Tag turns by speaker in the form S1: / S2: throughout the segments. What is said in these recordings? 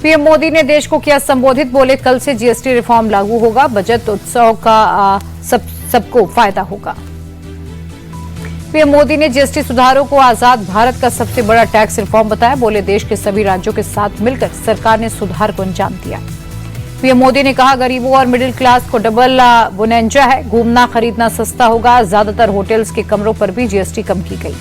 S1: PM Modi ने देश को किया संबोधित, बोले कल से जीएसटी रिफॉर्म लागू होगा, बजट उत्सव का सबको फायदा होगा। पीएम मोदी ने जीएसटी सुधारों को आजाद भारत का सबसे बड़ा टैक्स रिफॉर्म बताया, बोले देश के सभी राज्यों के साथ मिलकर सरकार ने सुधार को अंजाम दिया। पीएम मोदी ने कहा गरीबों और मिडिल क्लास को डबल बोनंजा है, घूमना खरीदना सस्ता होगा, ज्यादातर होटल्स के कमरों पर भी जीएसटी कम की गई।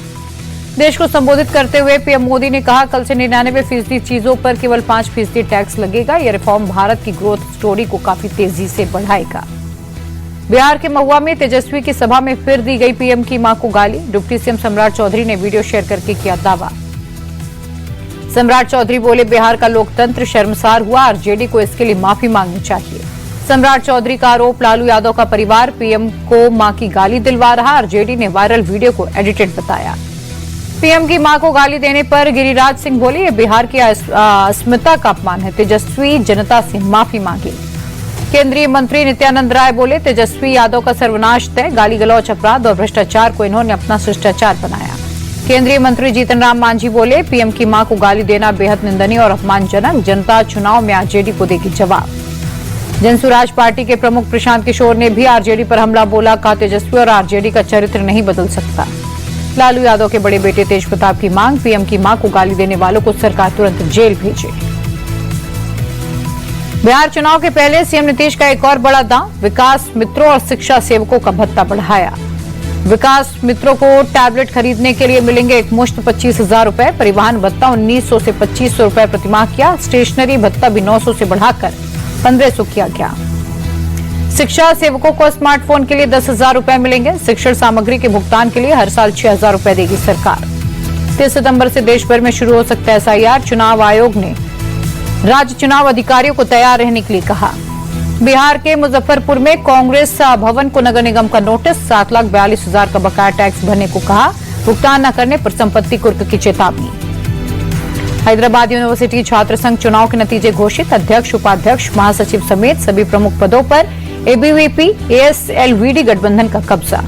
S1: देश को संबोधित करते हुए पीएम मोदी ने कहा कल से 99% चीजों पर केवल 5% टैक्स लगेगा। यह रिफॉर्म भारत की ग्रोथ स्टोरी को काफी तेजी से बढ़ाएगा। बिहार के महुआ में तेजस्वी की सभा में फिर दी गई पीएम की मां को गाली, डिप्टी सीएम सम्राट चौधरी ने वीडियो शेयर करके किया दावा। सम्राट चौधरी बोले बिहार का लोकतंत्र शर्मसार हुआ, आरजेडी को इसके लिए माफी मांगनी चाहिए। सम्राट चौधरी का आरोप लालू यादव का परिवार पीएम को मां की गाली दिलवा रहा, आरजेडी ने वायरल वीडियो को एडिटेड बताया। पीएम की मां को गाली देने पर गिरिराज सिंह बोले ये बिहार की अस्मिता का अपमान है, तेजस्वी जनता से माफी मांगी। केंद्रीय मंत्री नित्यानंद राय बोले तेजस्वी यादव का सर्वनाश तय, गाली गलौच अपराध और भ्रष्टाचार को इन्होंने अपना शिष्टाचार बनाया। केंद्रीय मंत्री जीतन राम मांझी बोले पीएम की मां को गाली देना बेहद निंदनीय और अपमानजनक, जनता चुनाव में आरजेडी को देगी जवाब। जनसुराज पार्टी के प्रमुख प्रशांत किशोर ने भी आरजेडी पर हमला बोला, कहा तेजस्वी और आरजेडी का चरित्र नहीं बदल सकता। लालू यादव के बड़े बेटे तेज प्रताप की मांग, पीएम की मां को गाली देने वालों को सरकार तुरंत जेल भेजे। बिहार चुनाव के पहले सीएम नीतीश का एक और बड़ा दांव, विकास मित्रों और शिक्षा सेवकों का भत्ता बढ़ाया। विकास मित्रों को टैबलेट खरीदने के लिए मिलेंगे एक मुश्त 25,000 रुपए, परिवहन भत्ता 1,900 से 2,500 रुपए प्रतिमाह किया, स्टेशनरी भत्ता भी 900 से बढ़ाकर 1,500 किया गया। शिक्षा सेवकों को स्मार्टफोन के लिए 10,000 रुपए मिलेंगे, शिक्षण सामग्री के भुगतान के लिए हर साल 6,000 रुपए देगी सरकार। 30 सितंबर से देश भर में शुरू हो सकता है एसआईआर, चुनाव आयोग ने राज्य चुनाव अधिकारियों को तैयार रहने के लिए कहा। बिहार के मुजफ्फरपुर में कांग्रेस भवन को नगर निगम का नोटिस, 7,42,000 का बकाया टैक्स भरने को कहा, भुगतान न करने पर संपत्ति कुर्क की चेतावनी। हैदराबाद यूनिवर्सिटी छात्र संघ चुनाव के नतीजे घोषित, अध्यक्ष उपाध्यक्ष महासचिव समेत सभी प्रमुख पदों पर एबीवीपी एएसएलवीडी गठबंधन का कब्जा।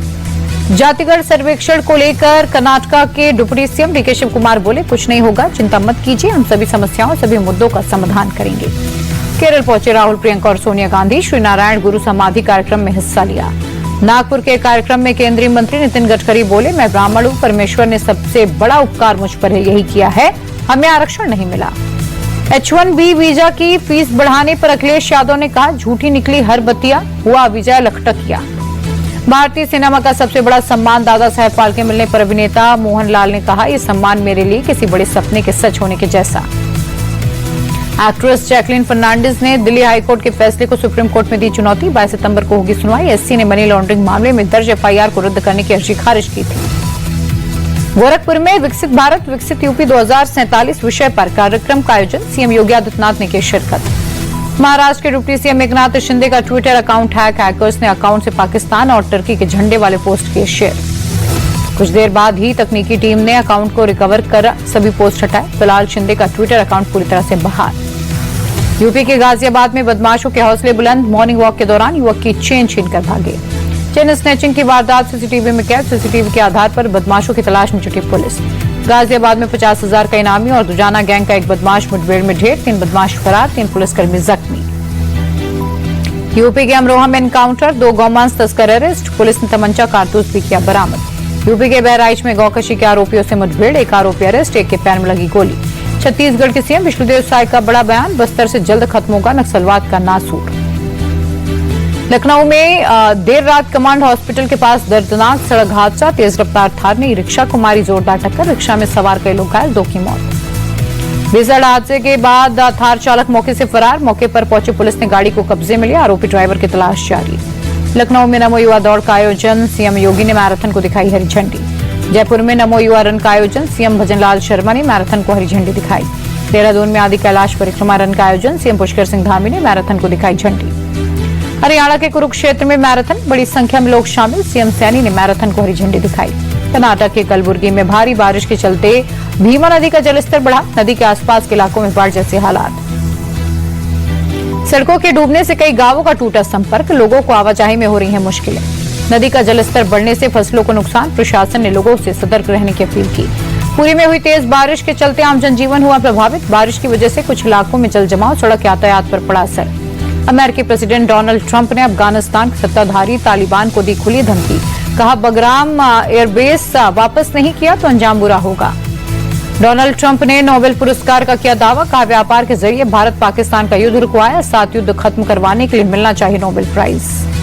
S1: जातिगत सर्वेक्षण को लेकर कर्नाटका के deputy CM DK Shivakumar बोले कुछ नहीं होगा, चिंता मत कीजिए, हम सभी समस्याओं सभी मुद्दों का समाधान करेंगे। केरल पहुंचे राहुल, प्रियंका और सोनिया गांधी, श्री नारायण गुरु समाधि कार्यक्रम में हिस्सा लिया। नागपुर के कार्यक्रम में केंद्रीय मंत्री नितिन गडकरी बोले मैं ब्राह्मण हूं, परमेश्वर ने सबसे बड़ा उपकार मुझ पर यही किया है, हमें आरक्षण नहीं मिला। H1B वीजा की फीस बढ़ाने पर अखिलेश यादव ने कहा झूठी निकली हर बत्तियां, हुआ विजय लखटकिया। भारतीय सिनेमा का सबसे बड़ा सम्मान दादा साहेब फाल्के मिलने पर अभिनेता मोहनलाल ने कहा यह सम्मान मेरे लिए किसी बड़े सपने के सच होने के जैसा। एक्ट्रेस जैकलीन फर्नांडिस ने दिल्ली हाईकोर्ट के फैसले को सुप्रीम कोर्ट में दी चुनौती, 22 सितंबर को होगी सुनवाई। एससी ने मनी लॉन्ड्रिंग मामले में दर्ज एफआईआर को रद्द करने की अर्जी खारिज की थी। गोरखपुर में विकसित भारत विकसित यूपी 2047 विषय पर कार्यक्रम का आयोजन, सीएम योगी आदित्यनाथ ने की शिरकत। महाराष्ट्र के डिप्टी सीएम एकनाथ शिंदे का ट्विटर अकाउंट हैक, हैकर्स ने अकाउंट से पाकिस्तान और टर्की के झंडे वाले पोस्ट किए शेयर। कुछ देर बाद ही तकनीकी टीम ने अकाउंट को रिकवर कर सभी पोस्ट हटाए। फिलहाल शिंदे का ट्विटर अकाउंट पूरी तरह से बाहर। यूपी के गाजियाबाद में बदमाशों के हौसले बुलंद, मॉर्निंग वॉक के दौरान युवक की चेन छीनकर भागे। चेन स्नैचिंग की वारदात सीसीटीवी में कैद, सीसीटीवी के आधार पर बदमाशों की तलाश में जुटी पुलिस। गाजियाबाद में 50,000 का इनामी और दुजाना गैंग का एक बदमाश मुठभेड़ में ढेर, 3 बदमाश फरार, 3 पुलिसकर्मी जख्मी। यूपी के अमरोहा में एनकाउंटर, 2 गौमांस तस्कर अरेस्ट, पुलिस ने तमंचा कारतूस भी किया बरामद। यूपी के बहराइच में गौकशी के आरोपियों से मुठभेड़, 1 आरोपी अरेस्ट, 1 के पैर में लगी गोली। छत्तीसगढ़ के सीएम विष्णुदेव साय का बड़ा बयान, बस्तर से जल्द खत्म होगा नक्सलवाद का नासूर। लखनऊ में देर रात कमांड हॉस्पिटल के पास दर्दनाक सड़क हादसा, तेज रफ्तार थार ने रिक्शा को मारी जोरदार टक्कर, रिक्शा में सवार कई लोग घायल, 2 की मौत। भीषण हादसे के बाद थार चालक मौके से फरार, मौके पर पहुंची पुलिस ने गाड़ी को कब्जे में लिया, आरोपी ड्राइवर की तलाश जारी। लखनऊ में नमो युवा दौड़ का आयोजन, सीएम योगी ने मैराथन को दिखाई हरी झंडी। जयपुर में नमो युवा रन का आयोजन, सीएम भजनलाल शर्मा ने मैराथन को हरी झंडी दिखाई। देहरादून में आदि कैलाश परिक्रमा रन का आयोजन, सीएम पुष्कर सिंह धामी ने मैराथन को दिखाई झंडी। हरियाणा के कुरुक्षेत्र में मैराथन, बड़ी संख्या में लोग शामिल, सीएम सैनी ने मैराथन को हरी झंडी दिखाई। कर्नाटक के कलबुर्गी में भारी बारिश के चलते भीमा नदी का जलस्तर बढ़ा, नदी के आसपास के इलाकों में बाढ़ जैसे हालात। सड़कों के डूबने से कई गांवों का टूटा संपर्क, लोगों को आवाजाही में हो रही है मुश्किलें। नदी का जलस्तर बढ़ने से फसलों को नुकसान, प्रशासन ने लोगों से सतर्क रहने की अपील की। पुरी में हुई तेज बारिश के चलते आम जनजीवन हुआ प्रभावित। बारिश की वजह से कुछ इलाकों में जल जमाव, सड़क यातायात पर पड़ा असर। अमेरिकी प्रेसिडेंट डोनाल्ड ट्रंप ने अफगानिस्तान के सत्ताधारी तालिबान को दी खुली धमकी। कहा, बगराम एयरबेस वापस नहीं किया तो अंजाम बुरा होगा। डोनाल्ड ट्रंप ने नोबेल पुरस्कार का किया दावा। कहा, व्यापार के जरिए भारत पाकिस्तान का युद्ध रुकवाया, 7 युद्ध खत्म करवाने के लिए मिलना चाहिए नोबेल प्राइज।